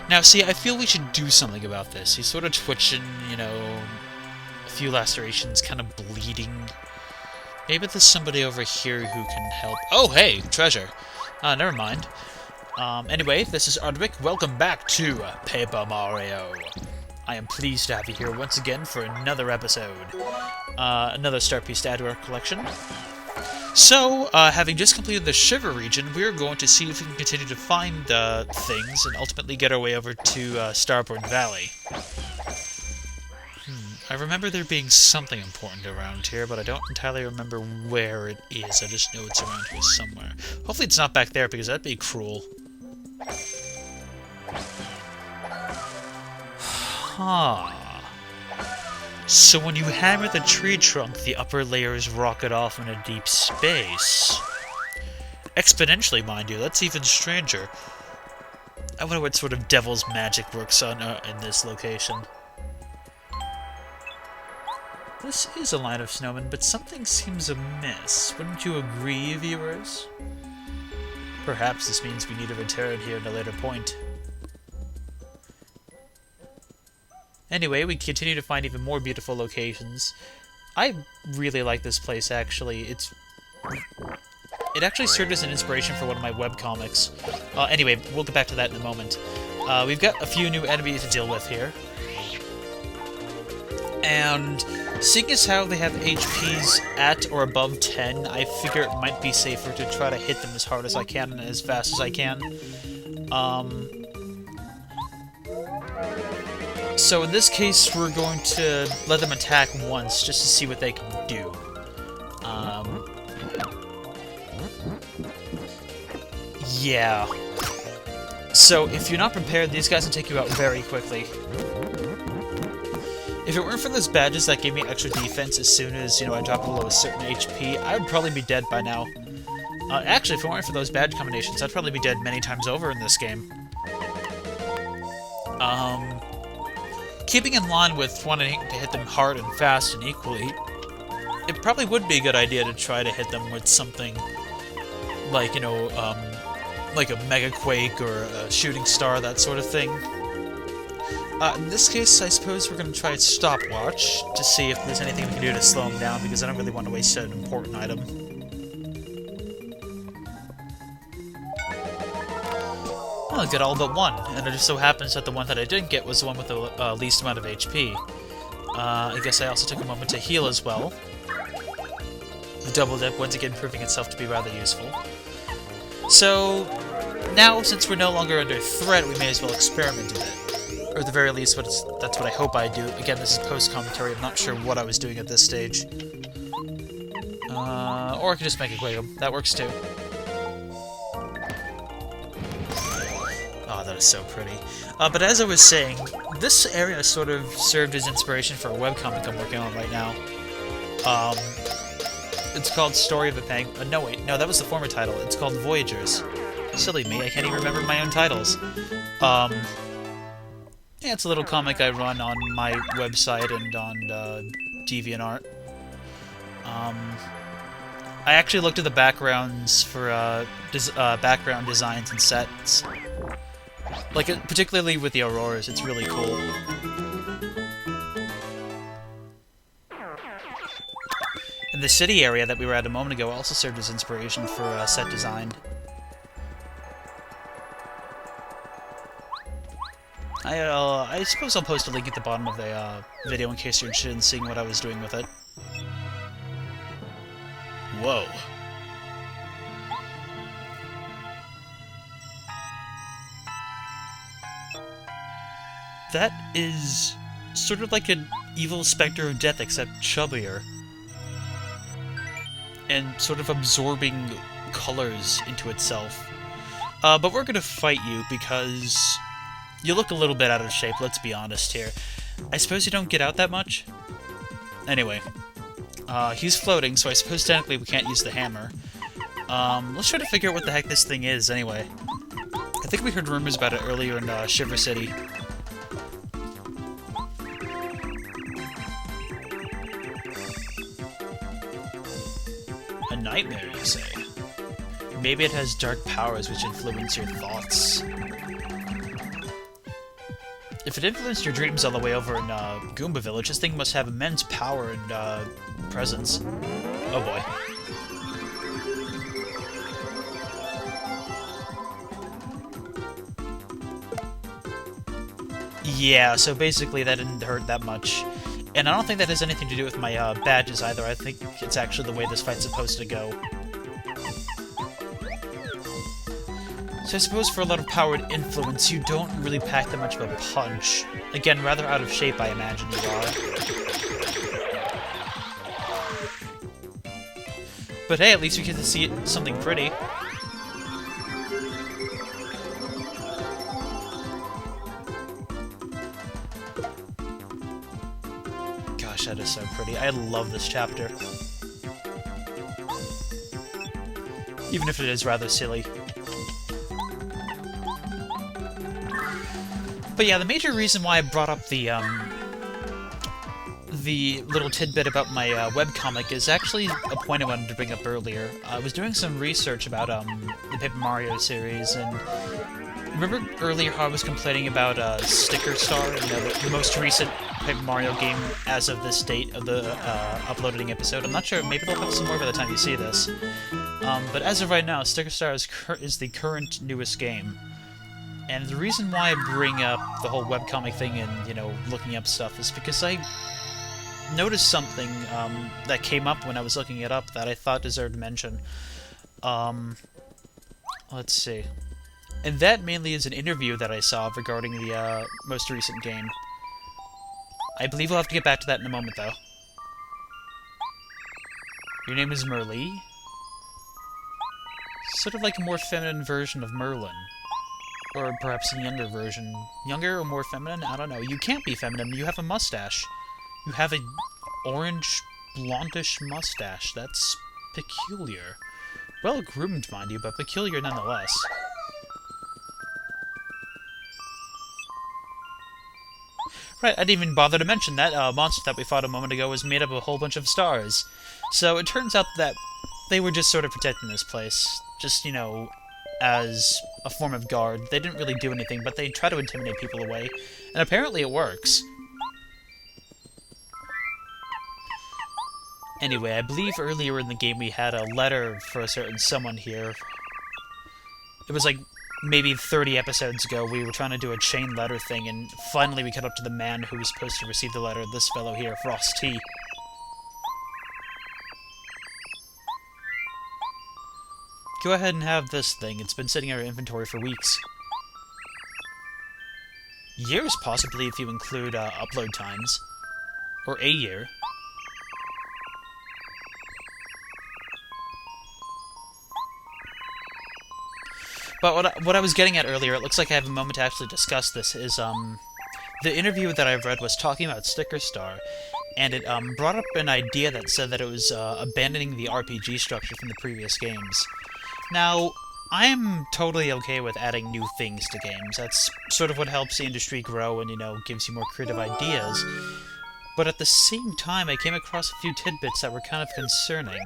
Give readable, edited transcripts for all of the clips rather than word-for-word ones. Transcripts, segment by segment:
Now, see, I feel we should do something about this. He's sort of twitching, you know, a few lacerations, kind of bleeding. Maybe there's somebody over here who can help. Oh, hey, treasure. Never mind. Anyway, this is Ardwick. Welcome back to Paper Mario. I am pleased to have you here once again for another episode. Another Star Piece to add to our collection. So, having just completed the Shiver region, we're going to see if we can continue to find things and ultimately get our way over to Starborn Valley. I remember there being something important around here, but I don't entirely remember where it is. I just know it's around here somewhere. Hopefully it's not back there, because that'd be cruel. Huh. So when you hammer the tree trunk, the upper layers rocket off into deep space. Exponentially, mind you, that's even stranger. I wonder what sort of devil's magic works on in this location. This is a line of snowmen, but something seems amiss. Wouldn't you agree, viewers? Perhaps this means we need to return here at a later point. Anyway, we continue to find even more beautiful locations. I really like this place, actually. It actually served as an inspiration for one of my webcomics. Anyway, we'll get back to that in a moment. We've got a few new enemies to deal with here. And seeing as how they have HPs at or above 10, I figure it might be safer to try to hit them as hard as I can and as fast as I can. So in this case, we're going to let them attack once, just to see what they can do. Yeah. So if you're not prepared, these guys will take you out very quickly. If it weren't for those badges that gave me extra defense as soon as, you know, I dropped below a certain HP, I would probably be dead by now. Actually, if it weren't for those badge combinations, I'd probably be dead many times over in this game. Keeping in line with wanting to hit them hard and fast and equally, it probably would be a good idea to try to hit them with something like, you know, like a Mega Quake or a Shooting Star, that sort of thing. In this case, I suppose we're going to try a Stopwatch to see if there's anything we can do to slow him down, because I don't really want to waste an important item. Well, I got all but one, and it just so happens that the one that I didn't get was the one with the least amount of HP. I guess I also took a moment to heal as well. The double dip once again proving itself to be rather useful. So, now, since we're no longer under threat, we may as well experiment a bit. Or at the very least, that's what I hope I do. Again, this is post-commentary, I'm not sure what I was doing at this stage. Or I could just make a quick one. That works too. Oh, that is so pretty. But as I was saying, this area sort of served as inspiration for a webcomic I'm working on right now. It's called Story of a Penguin. No, wait. No, that was the former title. It's called Voyagers. Silly me, I can't even remember my own titles. Yeah, it's a little comic I run on my website and on DeviantArt. I actually looked at the backgrounds for background designs and sets. Like, particularly with the auroras, it's really cool. And the city area that we were at a moment ago also served as inspiration for set design. I suppose I'll post a link at the bottom of the video in case you're interested in seeing what I was doing with it. Whoa. That is sort of like an evil specter of death, except chubbier. And sort of absorbing colors into itself. But we're gonna fight you because you look a little bit out of shape, let's be honest here. I suppose you don't get out that much? Anyway. He's floating, so I suppose technically we can't use the hammer. Let's try to figure out what the heck this thing is, anyway. I think we heard rumors about it earlier in Shiver City. A nightmare, you say? Maybe it has dark powers which influence your thoughts. If it influenced your dreams all the way over in Goomba Village, this thing must have immense power and presence. Oh boy. Yeah, so basically that didn't hurt that much. And I don't think that has anything to do with my badges either. I think it's actually the way this fight's supposed to go. So I suppose for a lot of power and influence, you don't really pack that much of a punch. Again, rather out of shape, I imagine you are. But hey, at least we get to see something pretty. Gosh, that is so pretty. I love this chapter. Even if it is rather silly. But yeah, the major reason why I brought up the little tidbit about my webcomic is actually a point I wanted to bring up earlier. I was doing some research about the Paper Mario series, and remember earlier how I was complaining about Sticker Star, you know, the most recent Paper Mario game as of this date of the uploading episode? I'm not sure, maybe they'll have some more by the time you see this. But as of right now, Sticker Star is the current newest game. And the reason why I bring up the whole webcomic thing and, you know, looking up stuff is because I noticed something that came up when I was looking it up that I thought deserved mention. Let's see. And that mainly is an interview that I saw regarding the most recent game. I believe we'll have to get back to that in a moment, though. Your name is Merlee? Sort of like a more feminine version of Merlin. Or perhaps a younger version. Younger or more feminine? I don't know. You can't be feminine. You have a mustache. You have a orange, blondish mustache. That's peculiar. Well groomed, mind you, but peculiar nonetheless. Right, I didn't even bother to mention that monster that we fought a moment ago was made up of a whole bunch of stars. So it turns out that they were just sort of protecting this place. Just, you know, as a form of guard. They didn't really do anything, but they try to intimidate people away. And apparently it works. Anyway, I believe earlier in the game we had a letter for a certain someone here. It was like maybe 30 episodes ago. We were trying to do a chain letter thing, and finally we cut up to the man who was supposed to receive the letter, this fellow here, Frost T. Go ahead and have this thing. It's been sitting in our inventory for weeks. Years, possibly, if you include upload times. Or a year. But what I was getting at earlier, it looks like I have a moment to actually discuss this, is the interview that I've read was talking about Sticker Star, and it brought up an idea that said that it was abandoning the RPG structure from the previous games. Now, I'm totally okay with adding new things to games. That's sort of what helps the industry grow and, you know, gives you more creative ideas. But at the same time, I came across a few tidbits that were kind of concerning.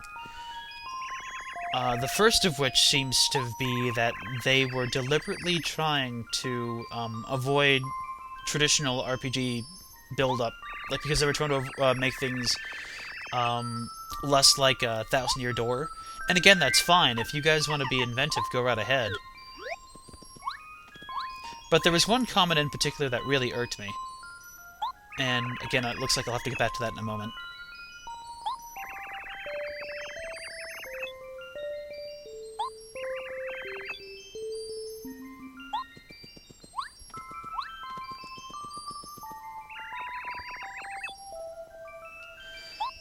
The first of which seems to be that they were deliberately trying to avoid traditional RPG build-up, like because they were trying to make things less like a Thousand-Year Door. And again, that's fine. If you guys want to be inventive, go right ahead. But there was one comment in particular that really irked me. And again, it looks like I'll have to get back to that in a moment.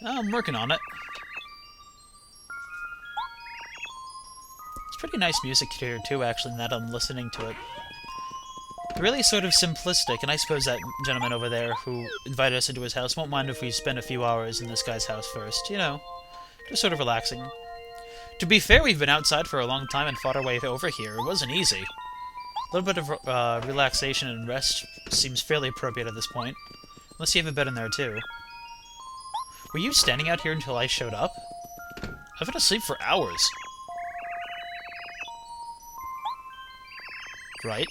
I'm working on it. It's pretty nice music here, too, actually, now that I'm listening to it. Really sort of simplistic, and I suppose that gentleman over there who invited us into his house won't mind if we spend a few hours in this guy's house first. You know, just sort of relaxing. To be fair, we've been outside for a long time and fought our way over here. It wasn't easy. A little bit of relaxation and rest seems fairly appropriate at this point. Unless you have a bed in there, too. Were you standing out here until I showed up? I've been asleep for hours. Right?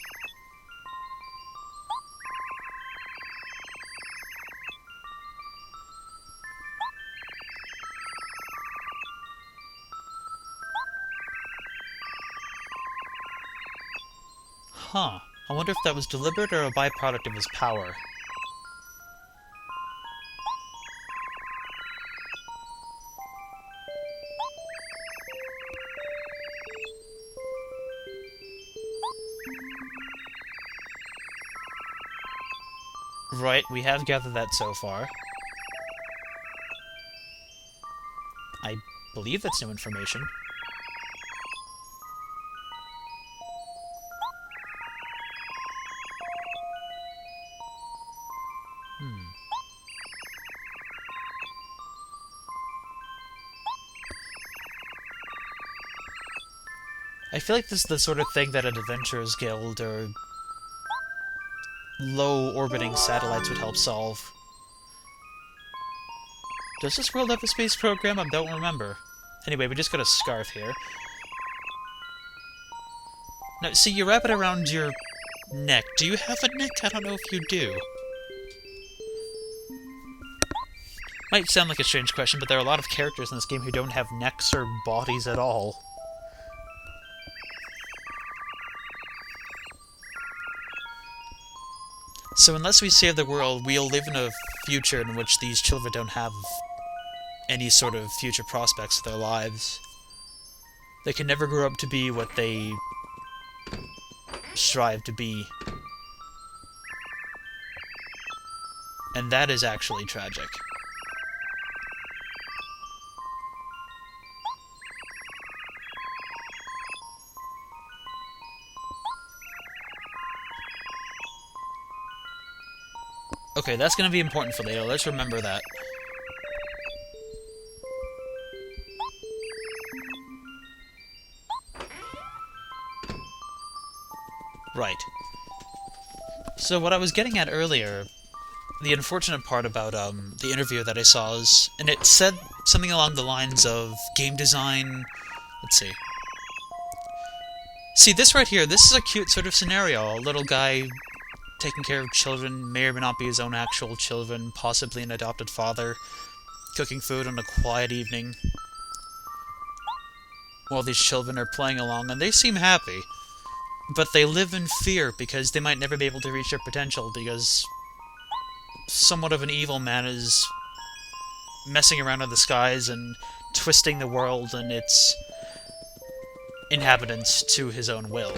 wonder if that was deliberate or a byproduct of his power. Right, we have gathered that so far. I believe that's new information. I feel like this is the sort of thing that an Adventurers Guild or low-orbiting satellites would help solve. Does this world have a space program? I don't remember. Anyway, we just got a scarf here. Now, see, you wrap it around your neck. Do you have a neck? I don't know if you do. Might sound like a strange question, but there are a lot of characters in this game who don't have necks or bodies at all. So unless we save the world, we'll live in a future in which these children don't have any sort of future prospects for their lives. They can never grow up to be what they strive to be. And that is actually tragic. Okay, that's going to be important for later. Let's remember that. Right. So what I was getting at earlier, the unfortunate part about the interview that I saw is, and it said something along the lines of game design. Let's see. See, this right here, this is a cute sort of scenario. A little guy taking care of children, may or may not be his own actual children, possibly an adopted father, cooking food on a quiet evening, while these children are playing along, and they seem happy. But they live in fear because they might never be able to reach their potential, because somewhat of an evil man is messing around in the skies and twisting the world and its inhabitants to his own will.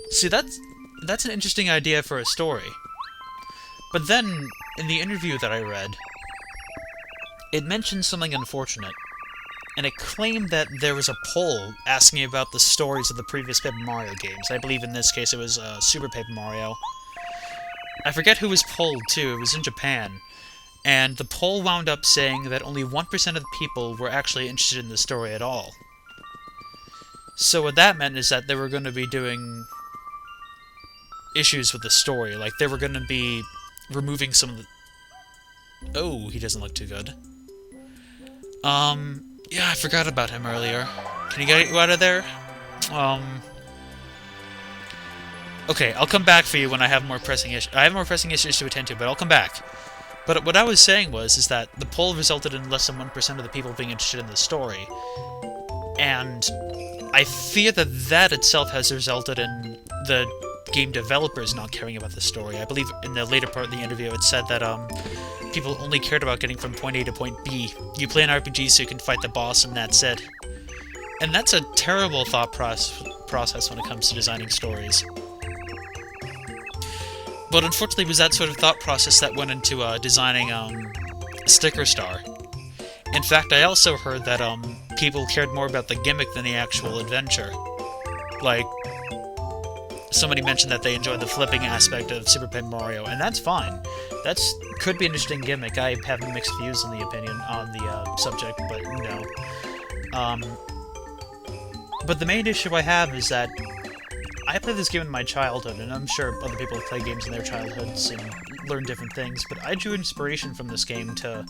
See, that's an interesting idea for a story. But then, in the interview that I read, it mentioned something unfortunate, and it claimed that there was a poll asking about the stories of the previous Paper Mario games. I believe in this case it was Super Paper Mario. I forget who was polled, too. It was in Japan. And the poll wound up saying that only 1% of the people were actually interested in the story at all. So what that meant is that they were going to be doing issues with the story. Like, they were going to be removing some of the... Oh, he doesn't look too good. Yeah, I forgot about him earlier. Can you get you out of there? Okay, I'll come back for you when I have more pressing issues. I have more pressing issues to attend to, but I'll come back. But what I was saying is that the poll resulted in less than 1% of the people being interested in the story. And I fear that that itself has resulted in the game developers not caring about the story. I believe in the later part of the interview it said that people only cared about getting from point A to point B. You play an RPG so you can fight the boss and that's it. And that's a terrible thought process when it comes to designing stories. But unfortunately it was that sort of thought process that went into designing Sticker Star. In fact, I also heard that people cared more about the gimmick than the actual adventure. Like, somebody mentioned that they enjoyed the flipping aspect of Super Paper Mario, and that's fine. That's could be an interesting gimmick. I have mixed views on the subject, but no. But the main issue I have is that I played this game in my childhood, and I'm sure other people have played games in their childhoods and learned different things, but I drew inspiration from this game to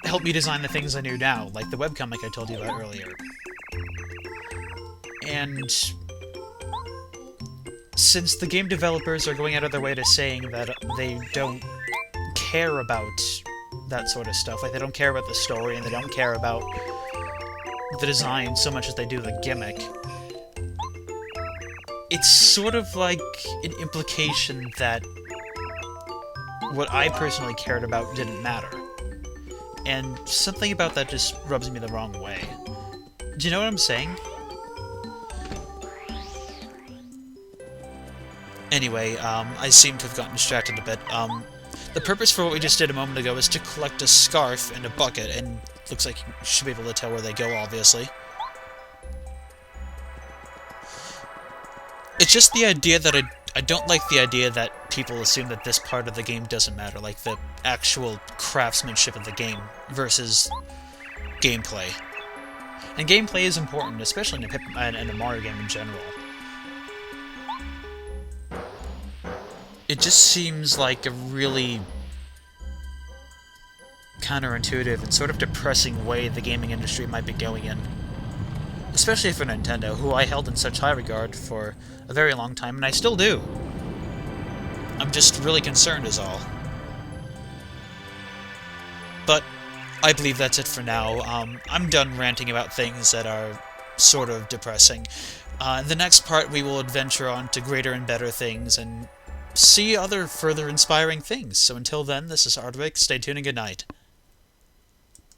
help me design the things I do now, like the webcomic I told you about earlier. And since the game developers are going out of their way to saying that they don't care about that sort of stuff, like they don't care about the story and they don't care about the design so much as they do the gimmick, it's sort of like an implication that what I personally cared about didn't matter. And something about that just rubs me the wrong way. Do you know what I'm saying? Anyway, I seem to have gotten distracted a bit. The purpose for what we just did a moment ago is to collect a scarf and a bucket, and looks like you should be able to tell where they go, obviously. It's just the idea that I don't like the idea that people assume that this part of the game doesn't matter, like the actual craftsmanship of the game versus gameplay. And gameplay is important, especially in a Mario game in general. It just seems like a really counterintuitive and sort of depressing way the gaming industry might be going in. Especially for Nintendo, who I held in such high regard for a very long time, and I still do. I'm just really concerned is all. But I believe that's it for now. I'm done ranting about things that are sort of depressing. In the next part, we will adventure on to greater and better things, and see other further inspiring things. So until then, this is Hardwick. Stay tuned and good night.